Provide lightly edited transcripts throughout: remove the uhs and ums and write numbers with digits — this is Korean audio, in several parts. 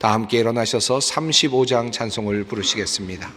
다 함께 일어나셔서 35장 찬송을 부르시겠습니다.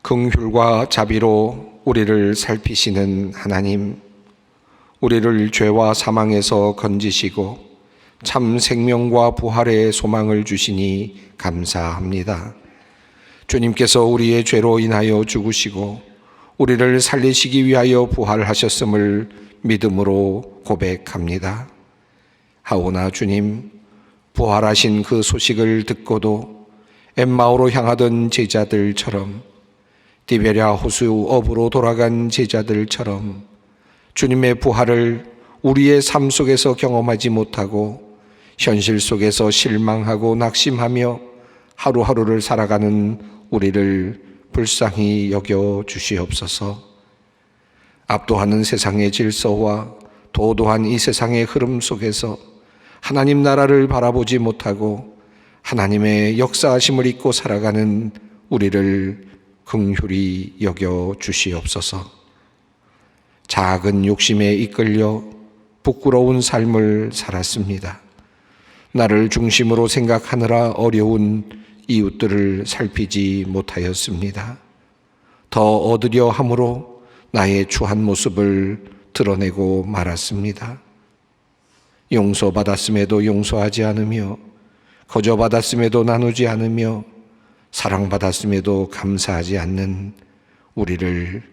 긍휼과 자비로 우리를 살피시는 하나님, 우리를 죄와 사망에서 건지시고 참 생명과 부활의 소망을 주시니 감사합니다. 주님께서 우리의 죄로 인하여 죽으시고 우리를 살리시기 위하여 부활하셨음을 믿음으로 고백합니다. 하오나 주님, 부활하신 그 소식을 듣고도 엠마오로 향하던 제자들처럼, 디베랴 호수 업으로 돌아간 제자들처럼 주님의 부활을 우리의 삶 속에서 경험하지 못하고 현실 속에서 실망하고 낙심하며 하루하루를 살아가는 우리를 불쌍히 여겨 주시옵소서. 압도하는 세상의 질서와 도도한 이 세상의 흐름 속에서 하나님 나라를 바라보지 못하고 하나님의 역사하심을 잊고 살아가는 우리를 긍휼히 여겨 주시옵소서. 작은 욕심에 이끌려 부끄러운 삶을 살았습니다. 나를 중심으로 생각하느라 어려운 이웃들을 살피지 못하였습니다. 더 얻으려 함으로 나의 추한 모습을 드러내고 말았습니다. 용서받았음에도 용서하지 않으며, 거저받았음에도 나누지 않으며, 사랑받았음에도 감사하지 않는 우리를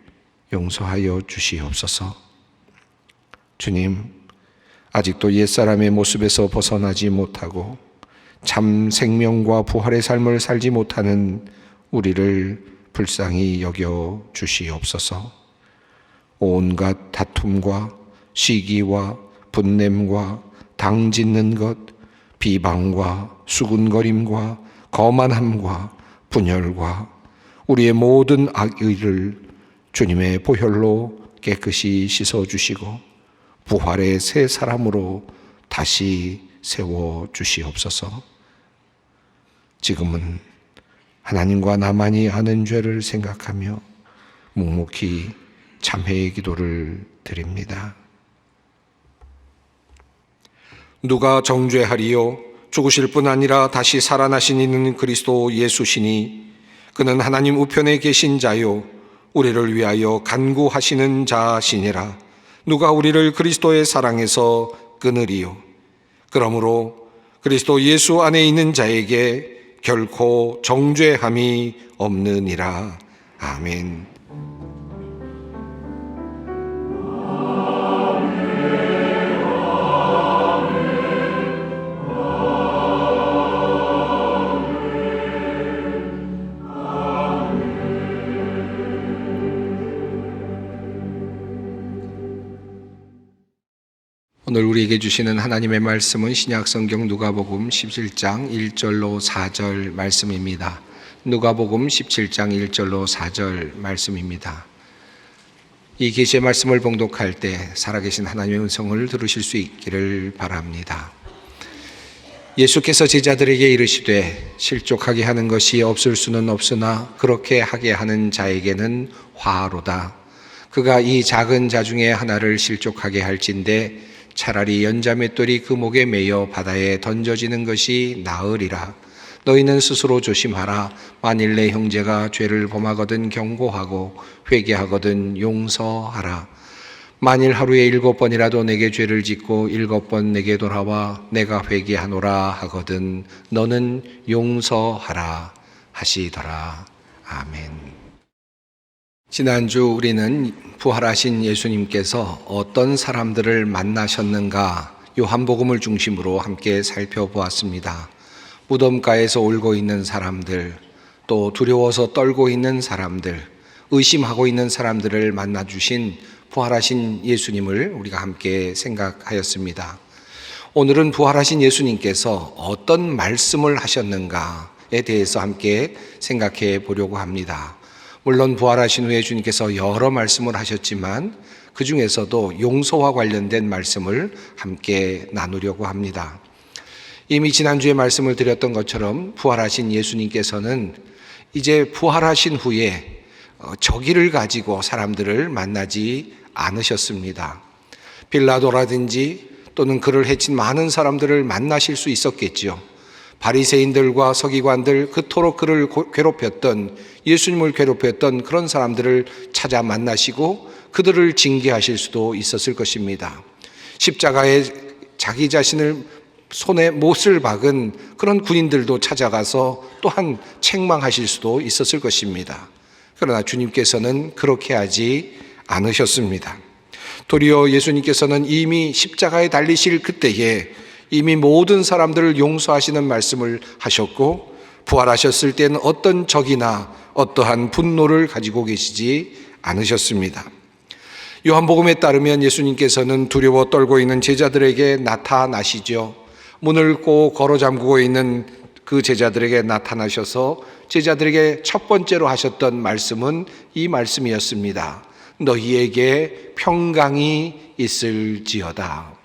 용서하여 주시옵소서. 주님, 아직도 옛사람의 모습에서 벗어나지 못하고 참 생명과 부활의 삶을 살지 못하는 우리를 불쌍히 여겨 주시옵소서. 온갖 다툼과 시기와 분냄과 당짓는 것, 비방과 수군거림과 거만함과 분열과 우리의 모든 악의를 주님의 보혈로 깨끗이 씻어주시고 부활의 새 사람으로 다시 세워 주시옵소서. 지금은 하나님과 나만이 아는 죄를 생각하며 묵묵히 참회의 기도를 드립니다. 누가 정죄하리요? 죽으실 뿐 아니라 다시 살아나신 이는 그리스도 예수시니 그는 하나님 우편에 계신 자요 우리를 위하여 간구하시는 자시니라. 누가 우리를 그리스도의 사랑에서 끊으리요? 그러므로 그리스도 예수 안에 있는 자에게 결코 정죄함이 없느니라. 아멘. 오늘 우리에게 주시는 하나님의 말씀은 신약성경 누가복음 17장 1절로 4절 말씀입니다. 누가복음 17장 1절로 4절 말씀입니다. 이 계시의 말씀을 봉독할 때 살아계신 하나님의 음성을 들으실 수 있기를 바랍니다. 예수께서 제자들에게 이르시되 실족하게 하는 것이 없을 수는 없으나 그렇게 하게 하는 자에게는 화로다. 그가 이 작은 자 중에 하나를 실족하게 할진대 차라리 연자맷돌이 그 목에 매여 바다에 던져지는 것이 나으리라. 너희는 스스로 조심하라. 만일 내 형제가 죄를 범하거든 경고하고 회개하거든 용서하라. 만일 하루에 7번이라도 내게 죄를 짓고 7번 내게 돌아와 내가 회개하노라 하거든 너는 용서하라 하시더라. 아멘. 지난주 우리는 부활하신 예수님께서 어떤 사람들을 만나셨는가 요한복음을 중심으로 함께 살펴보았습니다. 무덤가에서 울고 있는 사람들, 또 두려워서 떨고 있는 사람들, 의심하고 있는 사람들을 만나주신 부활하신 예수님을 우리가 함께 생각하였습니다. 오늘은 부활하신 예수님께서 어떤 말씀을 하셨는가에 대해서 함께 생각해 보려고 합니다. 물론 부활하신 후에 주님께서 여러 말씀을 하셨지만 그 중에서도 용서와 관련된 말씀을 함께 나누려고 합니다. 이미 지난주에 말씀을 드렸던 것처럼 부활하신 예수님께서는 이제 부활하신 후에 저기를 가지고 사람들을 만나지 않으셨습니다. 빌라도라든지 또는 그를 해친 많은 사람들을 만나실 수 있었겠지요. 바리새인들과 서기관들, 그토록 그를 괴롭혔던, 예수님을 괴롭혔던 그런 사람들을 찾아 만나시고 그들을 징계하실 수도 있었을 것입니다. 십자가에 자기 자신을 손에 못을 박은 그런 군인들도 찾아가서 또한 책망하실 수도 있었을 것입니다. 그러나 주님께서는 그렇게 하지 않으셨습니다. 도리어 예수님께서는 이미 십자가에 달리실 그때에 이미 모든 사람들을 용서하시는 말씀을 하셨고 부활하셨을 때는 어떤 적이나 어떠한 분노를 가지고 계시지 않으셨습니다. 요한복음에 따르면 예수님께서는 두려워 떨고 있는 제자들에게 나타나시죠. 문을 꼭 걸어 잠그고 있는 그 제자들에게 나타나셔서 제자들에게 첫 번째로 하셨던 말씀은 이 말씀이었습니다. 너희에게 평강이 있을지어다.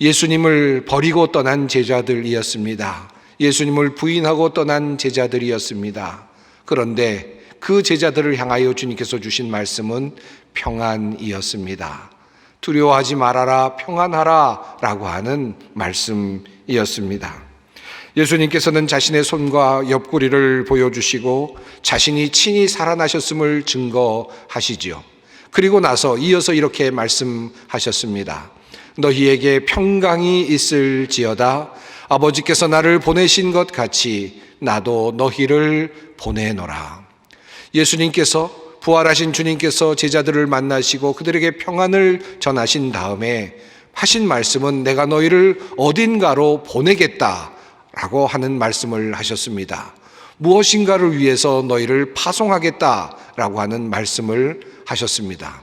예수님을 버리고 떠난 제자들이었습니다. 예수님을 부인하고 떠난 제자들이었습니다. 그런데 그 제자들을 향하여 주님께서 주신 말씀은 평안이었습니다. 두려워하지 말아라, 평안하라 라고 하는 말씀이었습니다. 예수님께서는 자신의 손과 옆구리를 보여주시고 자신이 친히 살아나셨음을 증거하시지요. 그리고 나서 이어서 이렇게 말씀하셨습니다. 너희에게 평강이 있을지어다. 아버지께서 나를 보내신 것 같이 나도 너희를 보내노라. 예수님께서 부활하신 주님께서 제자들을 만나시고 그들에게 평안을 전하신 다음에 하신 말씀은 내가 너희를 어딘가로 보내겠다라고 하는 말씀을 하셨습니다. 무엇인가를 위해서 너희를 파송하겠다라고 하는 말씀을 하셨습니다.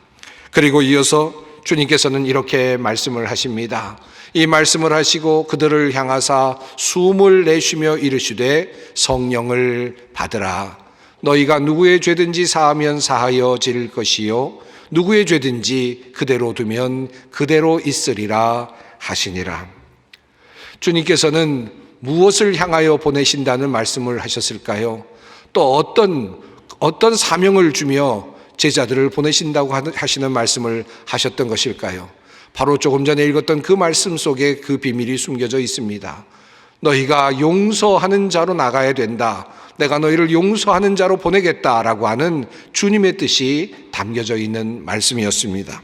그리고 이어서 주님께서는 이렇게 말씀을 하십니다. 이 말씀을 하시고 그들을 향하사 숨을 내쉬며 이르시되 성령을 받으라. 너희가 누구의 죄든지 사하면 사하여질 것이요 누구의 죄든지 그대로 두면 그대로 있으리라 하시니라. 주님께서는 무엇을 향하여 보내신다는 말씀을 하셨을까요? 또 어떤 사명을 주며 제자들을 보내신다고 하시는 말씀을 하셨던 것일까요? 바로 조금 전에 읽었던 그 말씀 속에 그 비밀이 숨겨져 있습니다. 너희가 용서하는 자로 나가야 된다. 내가 너희를 용서하는 자로 보내겠다라고 하는 주님의 뜻이 담겨져 있는 말씀이었습니다.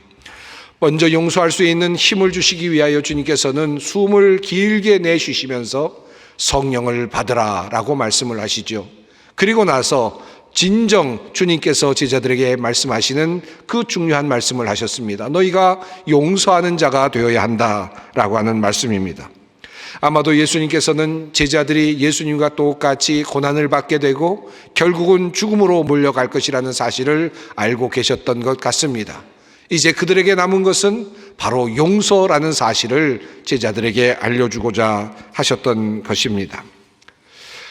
먼저 용서할 수 있는 힘을 주시기 위하여 주님께서는 숨을 길게 내쉬시면서 성령을 받으라라고 말씀을 하시죠. 그리고 나서 진정 주님께서 제자들에게 말씀하시는 그 중요한 말씀을 하셨습니다. 너희가 용서하는 자가 되어야 한다라고 하는 말씀입니다. 아마도 예수님께서는 제자들이 예수님과 똑같이 고난을 받게 되고 결국은 죽음으로 몰려갈 것이라는 사실을 알고 계셨던 것 같습니다. 이제 그들에게 남은 것은 바로 용서라는 사실을 제자들에게 알려주고자 하셨던 것입니다.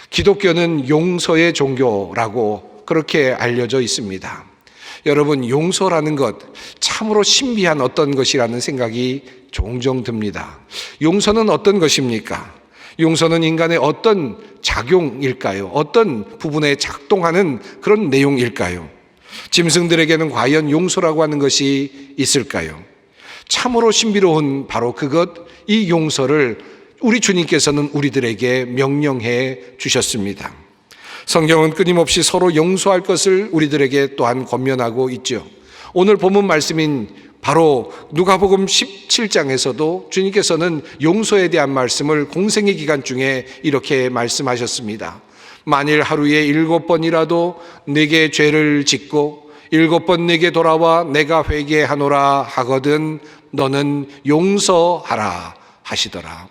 기독교는 용서의 종교라고 그렇게 알려져 있습니다. 여러분, 용서라는 것 참으로 신비한 어떤 것이라는 생각이 종종 듭니다. 용서는 어떤 것입니까? 용서는 인간의 어떤 작용일까요? 어떤 부분에 작동하는 그런 내용일까요? 짐승들에게는 과연 용서라고 하는 것이 있을까요? 참으로 신비로운 바로 이 용서를 우리 주님께서는 우리들에게 명령해 주셨습니다. 성경은 끊임없이 서로 용서할 것을 우리들에게 또한 권면하고 있죠. 오늘 본문 말씀인 바로 누가복음 17장에서도 주님께서는 용서에 대한 말씀을 공생의 기간 중에 이렇게 말씀하셨습니다. 만일 하루에 7번이라도 내게 죄를 짓고 7번 내게 돌아와 내가 회개하노라 하거든 너는 용서하라 하시더라.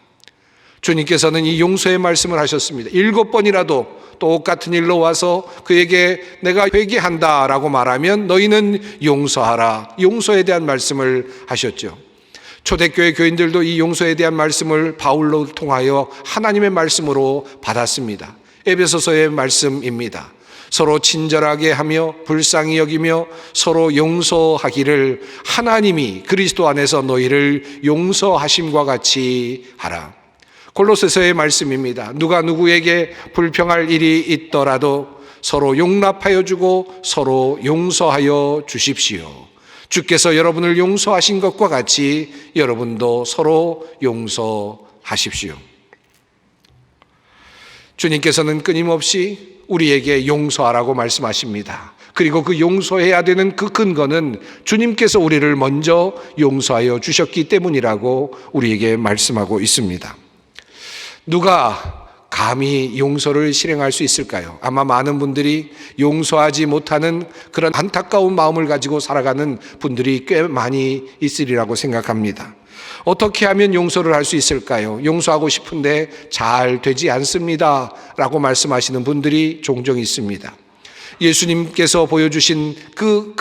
주님께서는 이 용서의 말씀을 하셨습니다. 7번이라도 똑같은 일로 와서 그에게 내가 회개한다라고 말하면 너희는 용서하라. 용서에 대한 말씀을 하셨죠. 초대교회 교인들도 이 용서에 대한 말씀을 바울로 통하여 하나님의 말씀으로 받았습니다. 에베소서의 말씀입니다. 서로 친절하게 하며 불쌍히 여기며 서로 용서하기를 하나님이 그리스도 안에서 너희를 용서하심과 같이 하라. 골로새서의 말씀입니다. 누가 누구에게 불평할 일이 있더라도 서로 용납하여 주고 서로 용서하여 주십시오. 주께서 여러분을 용서하신 것과 같이 여러분도 서로 용서하십시오. 주님께서는 끊임없이 우리에게 용서하라고 말씀하십니다. 그리고 그 용서해야 되는 그 근거는 주님께서 우리를 먼저 용서하여 주셨기 때문이라고 우리에게 말씀하고 있습니다. 누가 감히 용서를 실행할 수 있을까요? 아마 많은 분들이 용서하지 못하는 그런 안타까운 마음을 가지고 살아가는 분들이 꽤 많이 있으리라고 생각합니다. 어떻게 하면 용서를 할 수 있을까요? 용서하고 싶은데 잘 되지 않습니다 라고 말씀하시는 분들이 종종 있습니다. 예수님께서 보여주신 그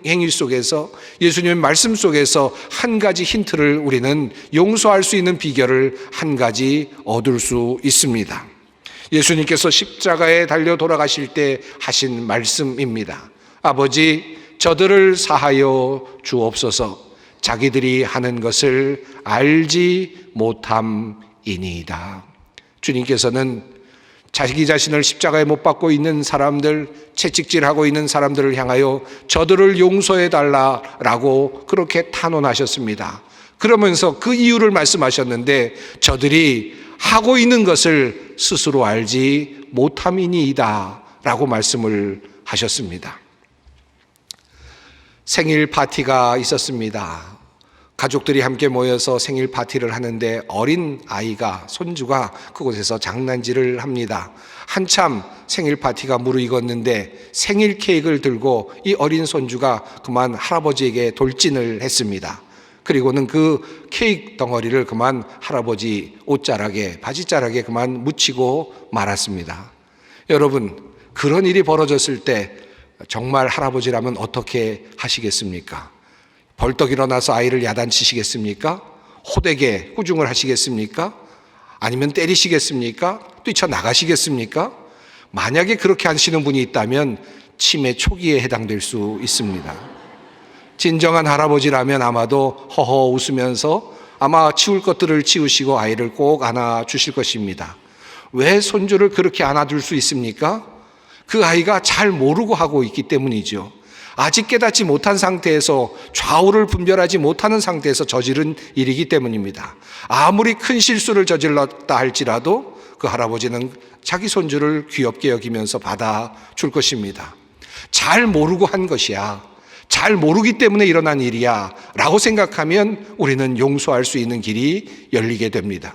행위 속에서, 예수님의 말씀 속에서 한 가지 힌트를 우리는 용서할 수 있는 비결을 한 가지 얻을 수 있습니다. 예수님께서 십자가에 달려 돌아가실 때 하신 말씀입니다. 아버지, 저들을 사하여 주옵소서. 자기들이 하는 것을 알지 못함이니이다. 주님께서는 자기 자신을 십자가에 못 박고 있는 사람들, 채찍질하고 있는 사람들을 향하여 저들을 용서해 달라라고 그렇게 탄원하셨습니다. 그러면서 그 이유를 말씀하셨는데 저들이 하고 있는 것을 스스로 알지 못함이니이다 라고 말씀을 하셨습니다. 생일 파티가 있었습니다. 가족들이 함께 모여서 생일 파티를 하는데 어린 아이가, 손주가 그곳에서 장난질을 합니다. 한참 생일 파티가 무르익었는데 생일 케이크를 들고 이 어린 손주가 그만 할아버지에게 돌진을 했습니다. 그리고는 그 케이크 덩어리를 그만 할아버지 옷자락에, 바지자락에 그만 묻히고 말았습니다. 여러분, 그런 일이 벌어졌을 때 정말 할아버지라면 어떻게 하시겠습니까? 벌떡 일어나서 아이를 야단치시겠습니까? 호되게 꾸중을 하시겠습니까? 아니면 때리시겠습니까? 뛰쳐나가시겠습니까? 만약에 그렇게 하시는 분이 있다면 치매 초기에 해당될 수 있습니다. 진정한 할아버지라면 아마도 허허 웃으면서 아마 치울 것들을 치우시고 아이를 꼭 안아주실 것입니다. 왜 손주를 그렇게 안아줄 수 있습니까? 그 아이가 잘 모르고 하고 있기 때문이죠. 아직 깨닫지 못한 상태에서, 좌우를 분별하지 못하는 상태에서 저지른 일이기 때문입니다. 아무리 큰 실수를 저질렀다 할지라도 그 할아버지는 자기 손주를 귀엽게 여기면서 받아줄 것입니다. 잘 모르고 한 것이야, 잘 모르기 때문에 일어난 일이야 라고 생각하면 우리는 용서할 수 있는 길이 열리게 됩니다.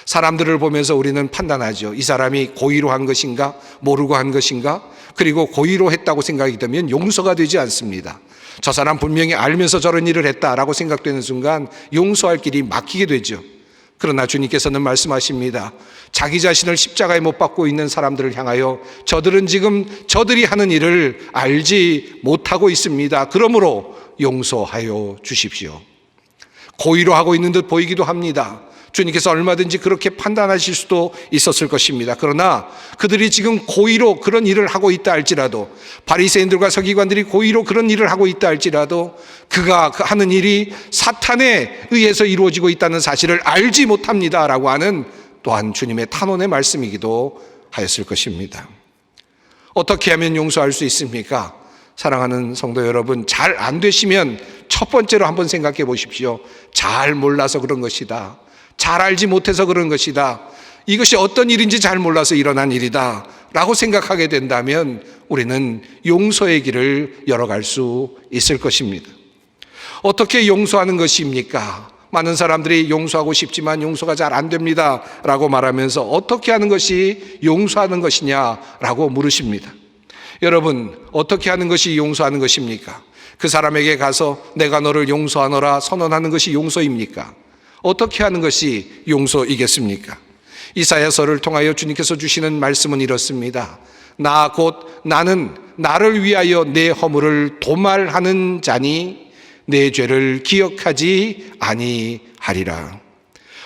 사람들을 보면서 우리는 판단하죠. 이 사람이 고의로 한 것인가, 모르고 한 것인가? 그리고 고의로 했다고 생각이 되면 용서가 되지 않습니다. 저 사람 분명히 알면서 저런 일을 했다라고 생각되는 순간 용서할 길이 막히게 되죠. 그러나 주님께서는 말씀하십니다. 자기 자신을 십자가에 못 박고 있는 사람들을 향하여 저들은 지금 저들이 하는 일을 알지 못하고 있습니다. 그러므로 용서하여 주십시오. 고의로 하고 있는 듯 보이기도 합니다. 주님께서 얼마든지 그렇게 판단하실 수도 있었을 것입니다. 그러나 그들이 지금 고의로 그런 일을 하고 있다 할지라도, 바리새인들과 서기관들이 고의로 그런 일을 하고 있다 할지라도 그가 하는 일이 사탄에 의해서 이루어지고 있다는 사실을 알지 못합니다라고 하는 또한 주님의 탄원의 말씀이기도 하였을 것입니다. 어떻게 하면 용서할 수 있습니까? 사랑하는 성도 여러분, 잘 안 되시면 첫 번째로 한번 생각해 보십시오. 잘 몰라서 그런 것이다. 잘 알지 못해서 그런 것이다. 이것이 어떤 일인지 잘 몰라서 일어난 일이다 라고 생각하게 된다면 우리는 용서의 길을 열어갈 수 있을 것입니다. 어떻게 용서하는 것입니까? 많은 사람들이 용서하고 싶지만 용서가 잘 안 됩니다 라고 말하면서 어떻게 하는 것이 용서하는 것이냐라고 물으십니다. 여러분, 어떻게 하는 것이 용서하는 것입니까? 그 사람에게 가서 내가 너를 용서하노라 선언하는 것이 용서입니까? 어떻게 하는 것이 용서이겠습니까? 이사야서를 통하여 주님께서 주시는 말씀은 이렇습니다. 나 곧 나는 나를 위하여 내 허물을 도말하는 자니 내 죄를 기억하지 아니하리라.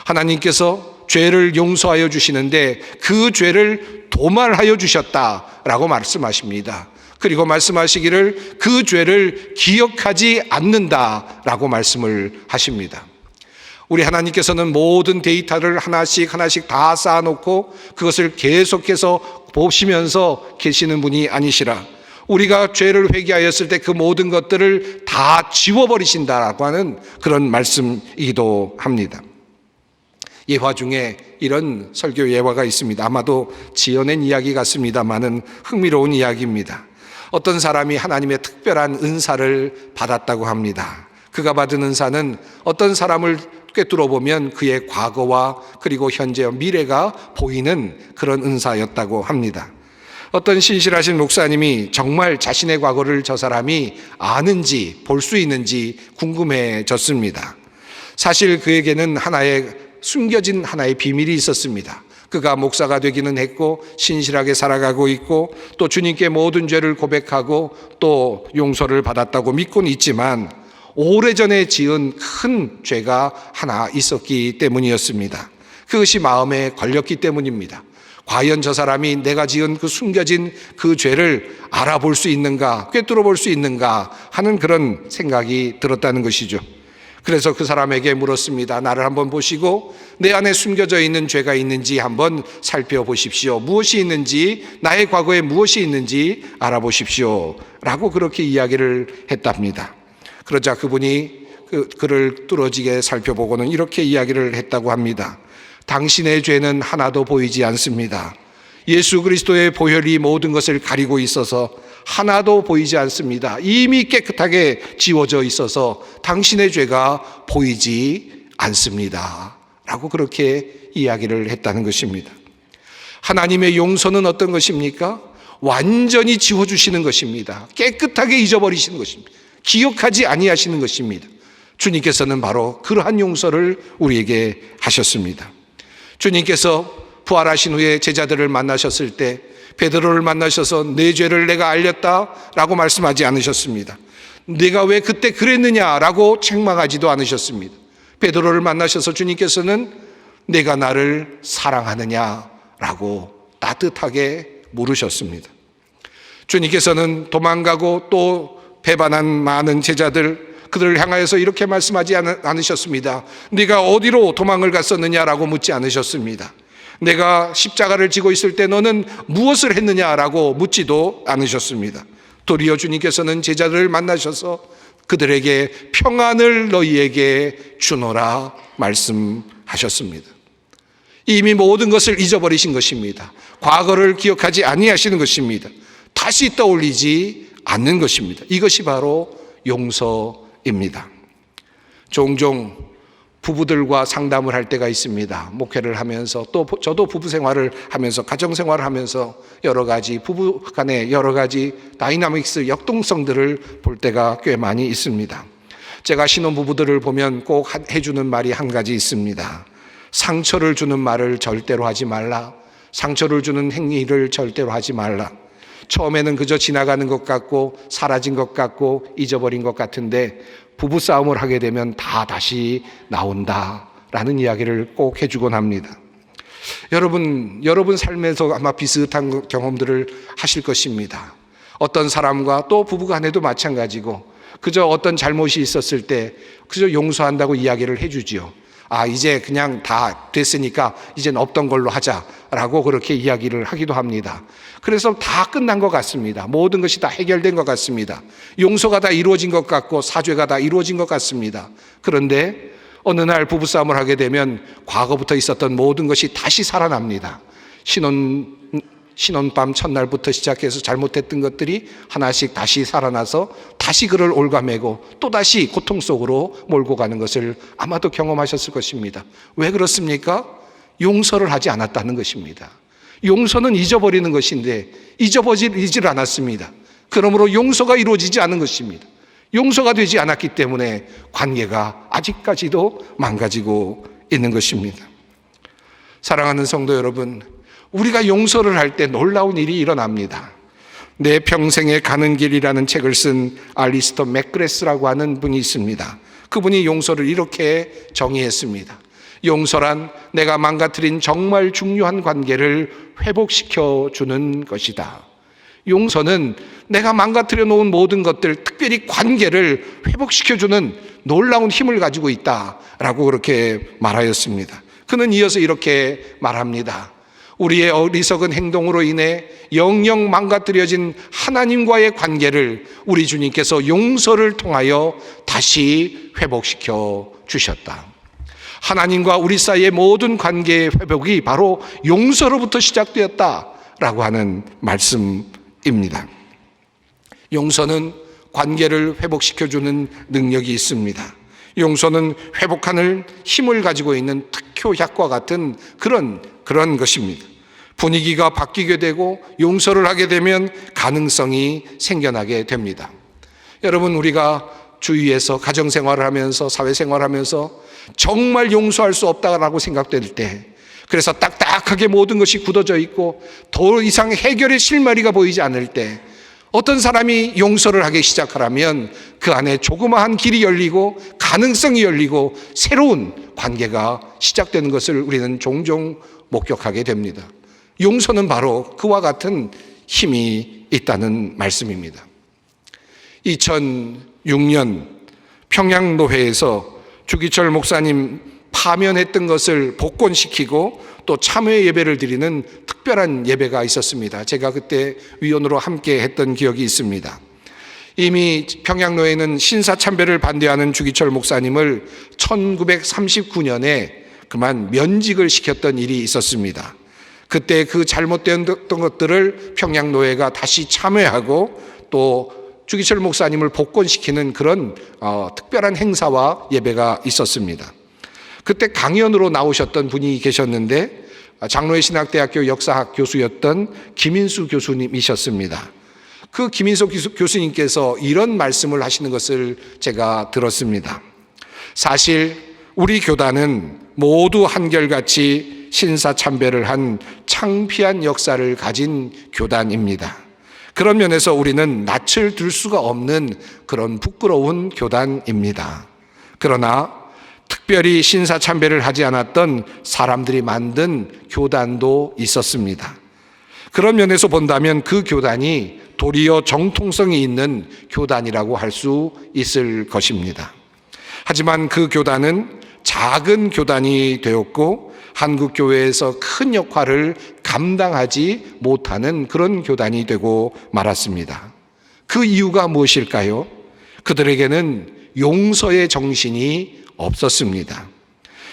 하나님께서 죄를 용서하여 주시는데 그 죄를 도말하여 주셨다라고 말씀하십니다. 그리고 말씀하시기를 그 죄를 기억하지 않는다라고 말씀을 하십니다. 우리 하나님께서는 모든 데이터를 하나씩 다 쌓아놓고 그것을 계속해서 보시면서 계시는 분이 아니시라. 우리가 죄를 회개하였을 때 그 모든 것들을 다 지워버리신다라고 하는 그런 말씀이기도 합니다. 예화 중에 이런 설교 예화가 있습니다. 아마도 지어낸 이야기 같습니다만은 흥미로운 이야기입니다. 어떤 사람이 하나님의 특별한 은사를 받았다고 합니다. 그가 받은 은사는 어떤 사람을 꿰뚫어 보면 그의 과거와 그리고 현재와 미래가 보이는 그런 은사였다고 합니다. 어떤 신실하신 목사님이 정말 자신의 과거를 저 사람이 아는지 볼 수 있는지 궁금해졌습니다. 사실 그에게는 숨겨진 하나의 비밀이 있었습니다. 그가 목사가 되기는 했고 신실하게 살아가고 있고 또 주님께 모든 죄를 고백하고 또 용서를 받았다고 믿고는 있지만 오래전에 지은 큰 죄가 하나 있었기 때문이었습니다. 그것이 마음에 걸렸기 때문입니다. 과연 저 사람이 내가 지은 그 숨겨진 그 죄를 알아볼 수 있는가, 꿰뚫어 볼 수 있는가 하는 그런 생각이 들었다는 것이죠. 그래서 그 사람에게 물었습니다. 나를 한번 보시고 내 안에 숨겨져 있는 죄가 있는지 한번 살펴보십시오. 무엇이 있는지, 나의 과거에 무엇이 있는지 알아보십시오 라고 그렇게 이야기를 했답니다. 그러자 그분이 그를 뚫어지게 살펴보고는 이렇게 이야기를 했다고 합니다. 당신의 죄는 하나도 보이지 않습니다. 예수 그리스도의 보혈이 모든 것을 가리고 있어서 하나도 보이지 않습니다. 이미 깨끗하게 지워져 있어서 당신의 죄가 보이지 않습니다 라고 그렇게 이야기를 했다는 것입니다. 하나님의 용서는 어떤 것입니까? 완전히 지워주시는 것입니다. 깨끗하게 잊어버리시는 것입니다. 기억하지 아니하시는 것입니다. 주님께서는 바로 그러한 용서를 우리에게 하셨습니다. 주님께서 부활하신 후에 제자들을 만나셨을 때 베드로를 만나셔서 내 죄를 내가 알렸다라고 말씀하지 않으셨습니다. 내가 왜 그때 그랬느냐라고 책망하지도 않으셨습니다. 베드로를 만나셔서 주님께서는 내가 나를 사랑하느냐라고 따뜻하게 물으셨습니다. 주님께서는 도망가고 또 배반한 많은 제자들, 그들을 향하여서 이렇게 말씀하지 않으셨습니다. 네가 어디로 도망을 갔었느냐라고 묻지 않으셨습니다. 내가 십자가를 지고 있을 때 너는 무엇을 했느냐라고 묻지도 않으셨습니다. 도리어 주님께서는 제자들을 만나셔서 그들에게 평안을 너희에게 주노라 말씀하셨습니다. 이미 모든 것을 잊어버리신 것입니다. 과거를 기억하지 아니하시는 것입니다. 다시 떠올리지 않는 것입니다. 이것이 바로 용서입니다. 종종 부부들과 상담을 할 때가 있습니다. 목회를 하면서 또 저도 부부 생활을 하면서 가정 생활을 하면서 여러 가지 부부 간의 여러 가지 다이나믹스 역동성들을 볼 때가 꽤 많이 있습니다. 제가 신혼부부들을 보면 꼭 해주는 말이 한 가지 있습니다. 상처를 주는 말을 절대로 하지 말라. 상처를 주는 행위를 절대로 하지 말라. 처음에는 그저 지나가는 것 같고 사라진 것 같고 잊어버린 것 같은데 부부싸움을 하게 되면 다 다시 나온다라는 이야기를 꼭 해주곤 합니다. 여러분 삶에서 아마 비슷한 경험들을 하실 것입니다. 어떤 사람과 또 부부간에도 마찬가지고 그저 어떤 잘못이 있었을 때 그저 용서한다고 이야기를 해주지요. 이제 그냥 다 됐으니까 이젠 없던 걸로 하자라고 그렇게 이야기를 하기도 합니다. 그래서 다 끝난 것 같습니다. 모든 것이 다 해결된 것 같습니다. 용서가 다 이루어진 것 같고 사죄가 다 이루어진 것 같습니다. 그런데 어느 날 부부싸움을 하게 되면 과거부터 있었던 모든 것이 다시 살아납니다. 신혼밤 첫날부터 시작해서 잘못했던 것들이 하나씩 다시 살아나서 다시 그를 올가매고 또다시 고통 속으로 몰고 가는 것을 아마도 경험하셨을 것입니다. 왜 그렇습니까? 용서를 하지 않았다는 것입니다. 용서는 잊어버리는 것인데 잊어버리질 않았습니다. 그러므로 용서가 이루어지지 않은 것입니다. 용서가 되지 않았기 때문에 관계가 아직까지도 망가지고 있는 것입니다. 사랑하는 성도 여러분, 우리가 용서를 할 때 놀라운 일이 일어납니다. 내 평생에 가는 길이라는 책을 쓴 알리스터 맥그레스라고 하는 분이 있습니다. 그분이 용서를 이렇게 정의했습니다. 용서란 내가 망가뜨린 정말 중요한 관계를 회복시켜 주는 것이다. 용서는 내가 망가뜨려 놓은 모든 것들, 특별히 관계를 회복시켜 주는 놀라운 힘을 가지고 있다라고 그렇게 말하였습니다. 그는 이어서 이렇게 말합니다. 우리의 어리석은 행동으로 인해 영영 망가뜨려진 하나님과의 관계를 우리 주님께서 용서를 통하여 다시 회복시켜 주셨다. 하나님과 우리 사이의 모든 관계의 회복이 바로 용서로부터 시작되었다라고 하는 말씀입니다. 용서는 관계를 회복시켜주는 능력이 있습니다. 용서는 회복하는 힘을 가지고 있는 특효약과 같은 그런 것입니다. 분위기가 바뀌게 되고 용서를 하게 되면 가능성이 생겨나게 됩니다. 여러분, 우리가 주위에서 가정생활을 하면서 사회생활을 하면서 정말 용서할 수 없다라고 생각될 때, 그래서 딱딱하게 모든 것이 굳어져 있고 더 이상 해결의 실마리가 보이지 않을 때 어떤 사람이 용서를 하기 시작하라면 그 안에 조그마한 길이 열리고 가능성이 열리고 새로운 관계가 시작되는 것을 우리는 종종 목격하게 됩니다. 용서는 바로 그와 같은 힘이 있다는 말씀입니다. 2006년 평양노회에서 주기철 목사님 파면했던 것을 복권시키고 또 참회 예배를 드리는 특별한 예배가 있었습니다. 제가 그때 위원으로 함께 했던 기억이 있습니다. 이미 평양노회는 신사참배를 반대하는 주기철 목사님을 1939년에 그만 면직을 시켰던 일이 있었습니다. 그때 그 잘못되었던 것들을 평양노회가 다시 참회하고 또 주기철 목사님을 복권시키는 그런 특별한 행사와 예배가 있었습니다. 그때 강연으로 나오셨던 분이 계셨는데 장로회 신학대학교 역사학 교수였던 김인수 교수님이셨습니다. 그 김인수 교수님께서 이런 말씀을 하시는 것을 제가 들었습니다. 사실 우리 교단은 모두 한결같이 신사참배를 한 창피한 역사를 가진 교단입니다. 그런 면에서 우리는 낯을 들 수가 없는 그런 부끄러운 교단입니다. 그러나 특별히 신사참배를 하지 않았던 사람들이 만든 교단도 있었습니다. 그런 면에서 본다면 그 교단이 도리어 정통성이 있는 교단이라고 할 수 있을 것입니다. 하지만 그 교단은 작은 교단이 되었고 한국 교회에서 큰 역할을 감당하지 못하는 그런 교단이 되고 말았습니다. 그 이유가 무엇일까요? 그들에게는 용서의 정신이 없었습니다.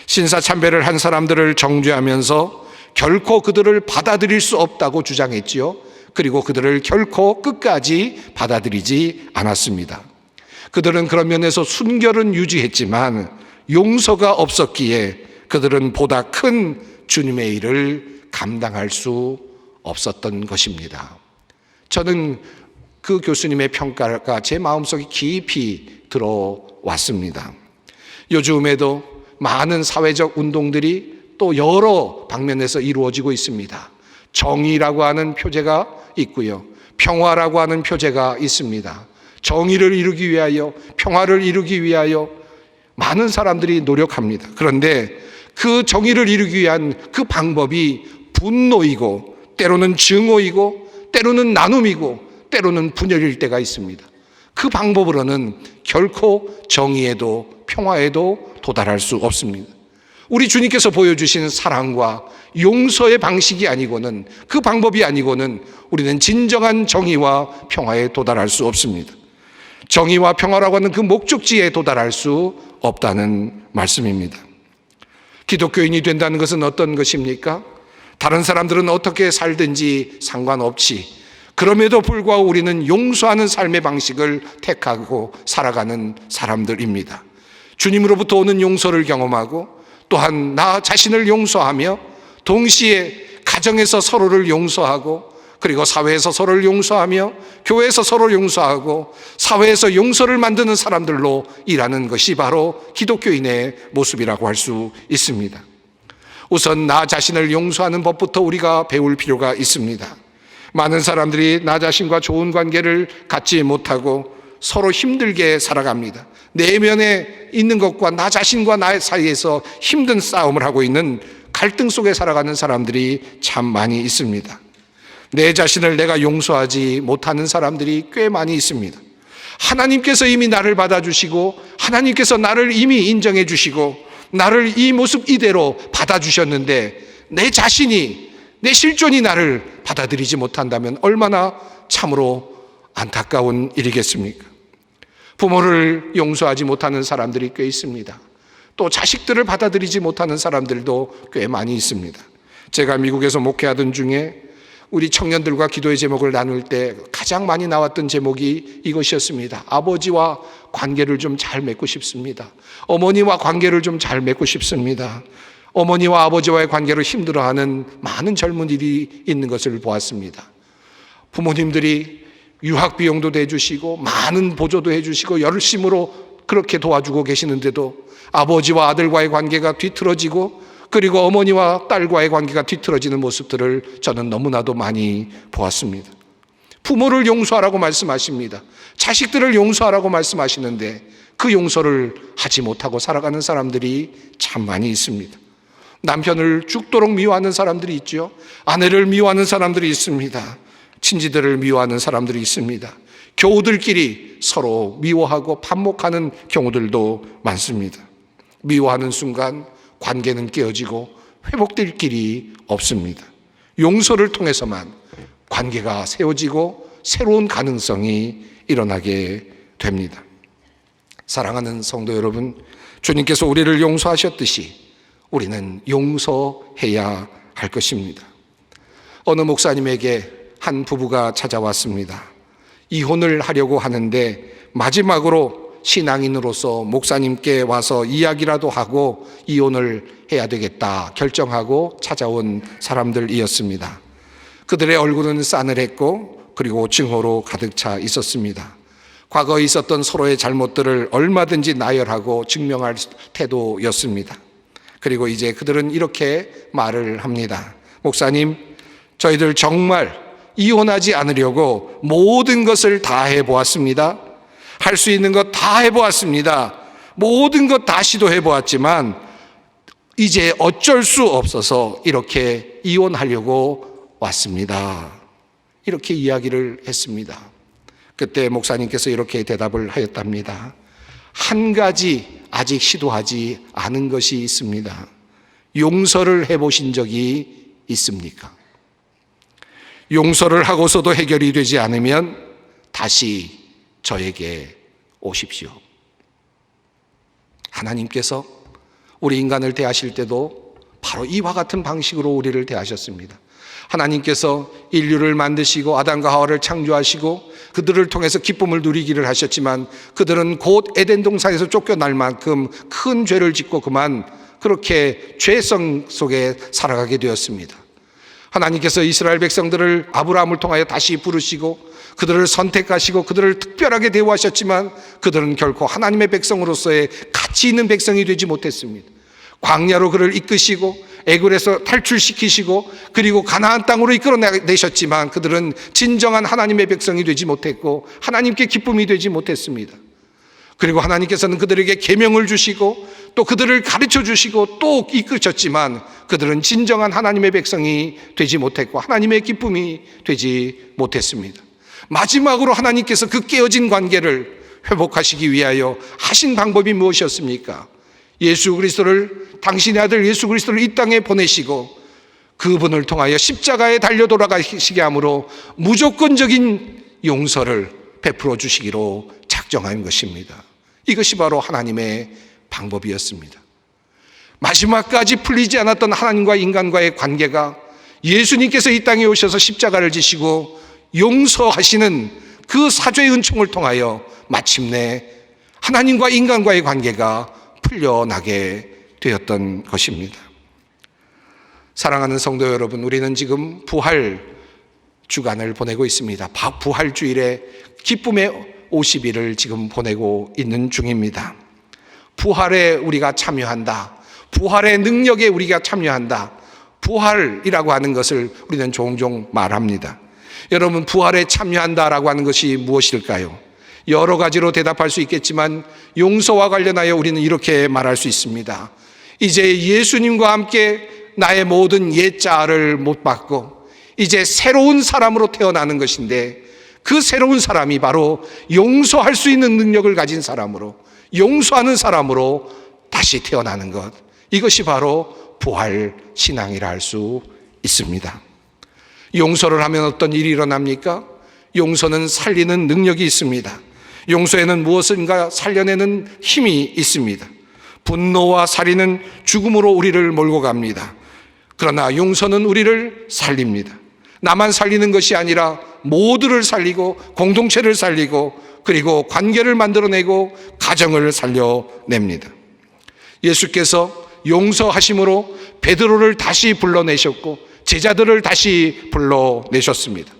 신사참배를 한 사람들을 정죄하면서 결코 그들을 받아들일 수 없다고 주장했지요. 그리고 그들을 결코 끝까지 받아들이지 않았습니다. 그들은 그런 면에서 순결은 유지했지만 용서가 없었기에 그들은 보다 큰 주님의 일을 감당할 수 없었던 것입니다. 저는 그 교수님의 평가가 제 마음속에 깊이 들어왔습니다. 요즘에도 많은 사회적 운동들이 또 여러 방면에서 이루어지고 있습니다. 정의라고 하는 표제가 있고요. 평화라고 하는 표제가 있습니다. 정의를 이루기 위하여, 평화를 이루기 위하여 많은 사람들이 노력합니다. 그런데 그 정의를 이루기 위한 그 방법이 분노이고, 때로는 증오이고, 때로는 나눔이고, 때로는 분열일 때가 있습니다. 그 방법으로는 결코 정의에도 평화에도 도달할 수 없습니다. 우리 주님께서 보여주신 사랑과 용서의 방식이 아니고는, 그 방법이 아니고는 우리는 진정한 정의와 평화에 도달할 수 없습니다. 정의와 평화라고 하는 그 목적지에 도달할 수 없다는 말씀입니다. 기독교인이 된다는 것은 어떤 것입니까? 다른 사람들은 어떻게 살든지 상관없이, 그럼에도 불구하고 우리는 용서하는 삶의 방식을 택하고 살아가는 사람들입니다. 주님으로부터 오는 용서를 경험하고, 또한 나 자신을 용서하며, 동시에 가정에서 서로를 용서하고, 그리고 사회에서 서로를 용서하며, 교회에서 서로를 용서하고, 사회에서 용서를 만드는 사람들로 일하는 것이 바로 기독교인의 모습이라고 할 수 있습니다. 우선 나 자신을 용서하는 법부터 우리가 배울 필요가 있습니다. 많은 사람들이 나 자신과 좋은 관계를 갖지 못하고 서로 힘들게 살아갑니다. 내면에 있는 것과 나 자신과 나의 사이에서 힘든 싸움을 하고 있는 갈등 속에 살아가는 사람들이 참 많이 있습니다. 내 자신을 내가 용서하지 못하는 사람들이 꽤 많이 있습니다. 하나님께서 이미 나를 받아주시고, 하나님께서 나를 이미 인정해 주시고, 나를 이 모습 이대로 받아주셨는데 내 자신이, 내 실존이 나를 받아들이지 못한다면 얼마나 참으로 안타까운 일이겠습니까? 부모를 용서하지 못하는 사람들이 꽤 있습니다. 또 자식들을 받아들이지 못하는 사람들도 꽤 많이 있습니다. 제가 미국에서 목회하던 중에 우리 청년들과 기도의 제목을 나눌 때 가장 많이 나왔던 제목이 이것이었습니다. 아버지와 관계를 좀 잘 맺고 싶습니다. 어머니와 관계를 좀 잘 맺고 싶습니다. 어머니와 아버지와의 관계로 힘들어하는 많은 젊은이들이 있는 것을 보았습니다. 부모님들이 유학 비용도 내주시고 많은 보조도 해주시고 열심으로 그렇게 도와주고 계시는데도 아버지와 아들과의 관계가 뒤틀어지고, 그리고 어머니와 딸과의 관계가 뒤틀어지는 모습들을 저는 너무나도 많이 보았습니다. 부모를 용서하라고 말씀하십니다. 자식들을 용서하라고 말씀하시는데 그 용서를 하지 못하고 살아가는 사람들이 참 많이 있습니다. 남편을 죽도록 미워하는 사람들이 있죠. 아내를 미워하는 사람들이 있습니다. 친지들을 미워하는 사람들이 있습니다. 교우들끼리 서로 미워하고 반목하는 경우들도 많습니다. 미워하는 순간 관계는 깨어지고 회복될 길이 없습니다. 용서를 통해서만 관계가 세워지고 새로운 가능성이 일어나게 됩니다. 사랑하는 성도 여러분, 주님께서 우리를 용서하셨듯이 우리는 용서해야 할 것입니다. 어느 목사님에게 한 부부가 찾아왔습니다. 이혼을 하려고 하는데 마지막으로 신앙인으로서 목사님께 와서 이야기라도 하고 이혼을 해야 되겠다 결정하고 찾아온 사람들이었습니다. 그들의 얼굴은 싸늘했고 그리고 증오로 가득 차 있었습니다. 과거에 있었던 서로의 잘못들을 얼마든지 나열하고 증명할 태도였습니다. 그리고 이제 그들은 이렇게 말을 합니다. 목사님, 저희들 정말 이혼하지 않으려고 모든 것을 다 해보았습니다. 할 수 있는 것 다 해보았습니다. 모든 것 다 시도해보았지만 이제 어쩔 수 없어서 이렇게 이혼하려고 왔습니다. 이렇게 이야기를 했습니다. 그때 목사님께서 이렇게 대답을 하였답니다. 한 가지 아직 시도하지 않은 것이 있습니다. 용서를 해보신 적이 있습니까? 용서를 하고서도 해결이 되지 않으면 다시 저에게 오십시오. 하나님께서 우리 인간을 대하실 때도 바로 이와 같은 방식으로 우리를 대하셨습니다. 하나님께서 인류를 만드시고 아담과 하와를 창조하시고 그들을 통해서 기쁨을 누리기를 하셨지만 그들은 곧 에덴 동산에서 쫓겨날 만큼 큰 죄를 짓고 그만 그렇게 죄성 속에 살아가게 되었습니다. 하나님께서 이스라엘 백성들을 아브라함을 통하여 다시 부르시고 그들을 선택하시고 그들을 특별하게 대우하셨지만 그들은 결코 하나님의 백성으로서의 가치 있는 백성이 되지 못했습니다. 광야로 그를 이끄시고 애굽에서 탈출시키시고 그리고 가나안 땅으로 이끌어내셨지만 그들은 진정한 하나님의 백성이 되지 못했고 하나님께 기쁨이 되지 못했습니다. 그리고 하나님께서는 그들에게 계명을 주시고 또 그들을 가르쳐 주시고 또 이끄셨지만 그들은 진정한 하나님의 백성이 되지 못했고 하나님의 기쁨이 되지 못했습니다. 마지막으로 하나님께서 그 깨어진 관계를 회복하시기 위하여 하신 방법이 무엇이었습니까? 예수 그리스도를, 당신의 아들 예수 그리스도를 이 땅에 보내시고 그분을 통하여 십자가에 달려 돌아가시게 함으로 무조건적인 용서를 베풀어 주시기로 작정한 것입니다. 이것이 바로 하나님의 방법이었습니다. 마지막까지 풀리지 않았던 하나님과 인간과의 관계가 예수님께서 이 땅에 오셔서 십자가를 지시고 용서하시는 그 사죄의 은총을 통하여 마침내 하나님과 인간과의 관계가 풀려나게 되었던 것입니다. 사랑하는 성도 여러분, 우리는 지금 부활 주간을 보내고 있습니다. 부활 주일에 기쁨의 50일을 지금 보내고 있는 중입니다. 부활에 우리가 참여한다. 부활의 능력에 우리가 참여한다. 부활이라고 하는 것을 우리는 종종 말합니다. 여러분, 부활에 참여한다라고 하는 것이 무엇일까요? 여러 가지로 대답할 수 있겠지만 용서와 관련하여 우리는 이렇게 말할 수 있습니다. 이제 예수님과 함께 나의 모든 옛자를 못 받고 이제 새로운 사람으로 태어나는 것인데 그 새로운 사람이 바로 용서할 수 있는 능력을 가진 사람으로, 용서하는 사람으로 다시 태어나는 것, 이것이 바로 부활 신앙이라 할 수 있습니다. 용서를 하면 어떤 일이 일어납니까? 용서는 살리는 능력이 있습니다. 용서에는 무엇인가 살려내는 힘이 있습니다. 분노와 살인은 죽음으로 우리를 몰고 갑니다. 그러나 용서는 우리를 살립니다. 나만 살리는 것이 아니라 모두를 살리고 공동체를 살리고 그리고 관계를 만들어내고 가정을 살려냅니다. 예수께서 용서하심으로 베드로를 다시 불러내셨고 제자들을 다시 불러내셨습니다.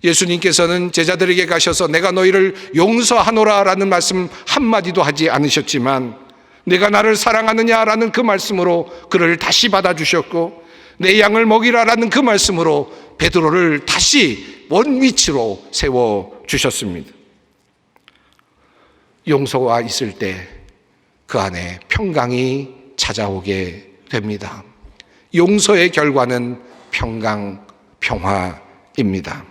예수님께서는 제자들에게 가셔서 내가 너희를 용서하노라 라는 말씀 한마디도 하지 않으셨지만 내가 나를 사랑하느냐라는 그 말씀으로 그를 다시 받아주셨고 내 양을 먹이라라는 그 말씀으로 베드로를 다시 원위치로 세워주셨습니다. 용서가 있을 때 그 안에 평강이 찾아오게 됩니다. 용서의 결과는 평강, 평화입니다.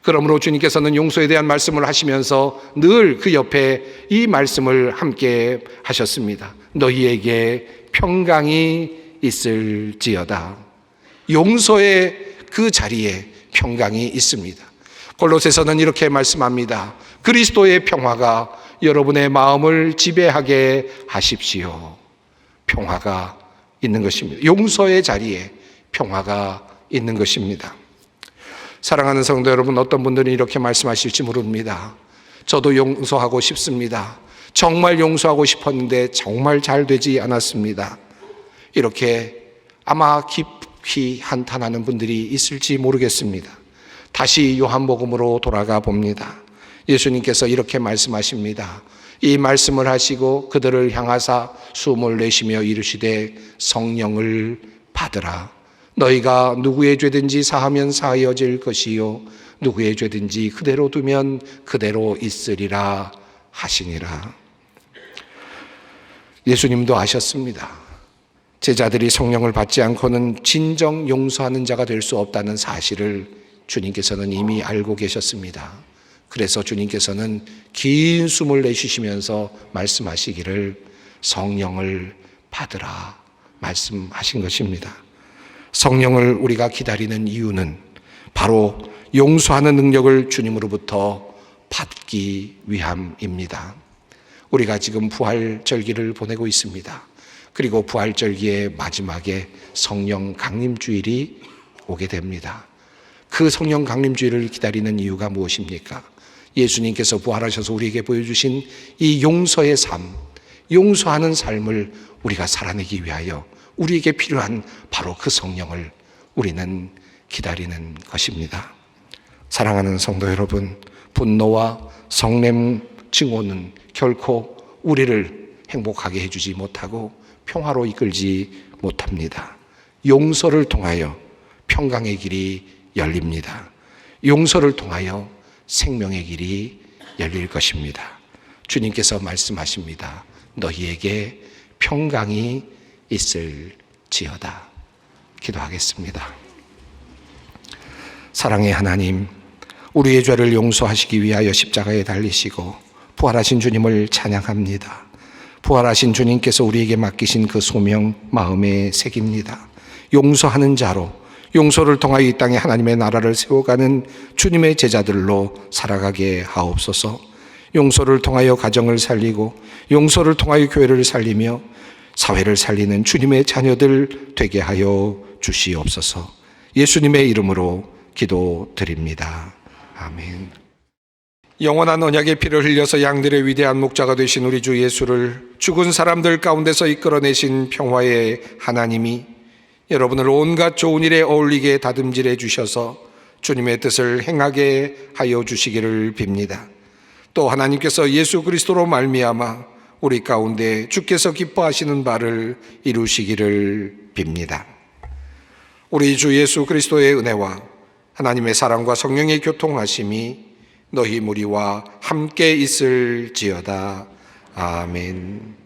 그러므로 주님께서는 용서에 대한 말씀을 하시면서 늘 그 옆에 이 말씀을 함께 하셨습니다. 너희에게 평강이 있을지어다. 용서의 그 자리에 평강이 있습니다. 골로새서는 이렇게 말씀합니다. 그리스도의 평화가 여러분의 마음을 지배하게 하십시오. 평화가 있는 것입니다. 용서의 자리에 평화가 있는 것입니다. 사랑하는 성도 여러분, 어떤 분들은 이렇게 말씀하실지 모릅니다. 저도 용서하고 싶습니다. 정말 용서하고 싶었는데 정말 잘 되지 않았습니다. 이렇게 아마 깊이 한탄하는 분들이 있을지 모르겠습니다. 다시 요한복음으로 돌아가 봅니다. 예수님께서 이렇게 말씀하십니다. 이 말씀을 하시고 그들을 향하사 숨을 내쉬며 이르시되 성령을 받으라. 너희가 누구의 죄든지 사하면 사하여질 것이요 누구의 죄든지 그대로 두면 그대로 있으리라 하시니라. 예수님도 아셨습니다. 제자들이 성령을 받지 않고는 진정 용서하는 자가 될 수 없다는 사실을 주님께서는 이미 알고 계셨습니다. 그래서 주님께서는 긴 숨을 내쉬시면서 말씀하시기를 성령을 받으라 말씀하신 것입니다. 성령을 우리가 기다리는 이유는 바로 용서하는 능력을 주님으로부터 받기 위함입니다. 우리가 지금 부활절기를 보내고 있습니다. 그리고 부활절기의 마지막에 성령 강림주일이 오게 됩니다. 그 성령 강림주일을 기다리는 이유가 무엇입니까? 예수님께서 부활하셔서 우리에게 보여주신 이 용서의 삶, 용서하는 삶을 우리가 살아내기 위하여 우리에게 필요한 바로 그 성령을 우리는 기다리는 것입니다. 사랑하는 성도 여러분, 분노와 성냄 증오는 결코 우리를 행복하게 해주지 못하고 평화로 이끌지 못합니다. 용서를 통하여 평강의 길이 열립니다. 용서를 통하여 생명의 길이 열릴 것입니다. 주님께서 말씀하십니다. 너희에게 평강이 있을지어다. 기도하겠습니다. 사랑의 하나님, 우리의 죄를 용서하시기 위하여 십자가에 달리시고 부활하신 주님을 찬양합니다. 부활하신 주님께서 우리에게 맡기신 그 소명 마음에 새깁니다. 용서하는 자로, 용서를 통하여 이 땅에 하나님의 나라를 세워가는 주님의 제자들로 살아가게 하옵소서. 용서를 통하여 가정을 살리고 용서를 통하여 교회를 살리며 사회를 살리는 주님의 자녀들 되게 하여 주시옵소서. 예수님의 이름으로 기도드립니다. 아멘. 영원한 언약의 피를 흘려서 양들의 위대한 목자가 되신 우리 주 예수를 죽은 사람들 가운데서 이끌어내신 평화의 하나님이 여러분을 온갖 좋은 일에 어울리게 다듬질해 주셔서 주님의 뜻을 행하게 하여 주시기를 빕니다. 또 하나님께서 예수 그리스도로 말미암아 우리 가운데 주께서 기뻐하시는 바를 이루시기를 빕니다. 우리 주 예수 그리스도의 은혜와 하나님의 사랑과 성령의 교통하심이 너희 무리와 함께 있을지어다. 아멘.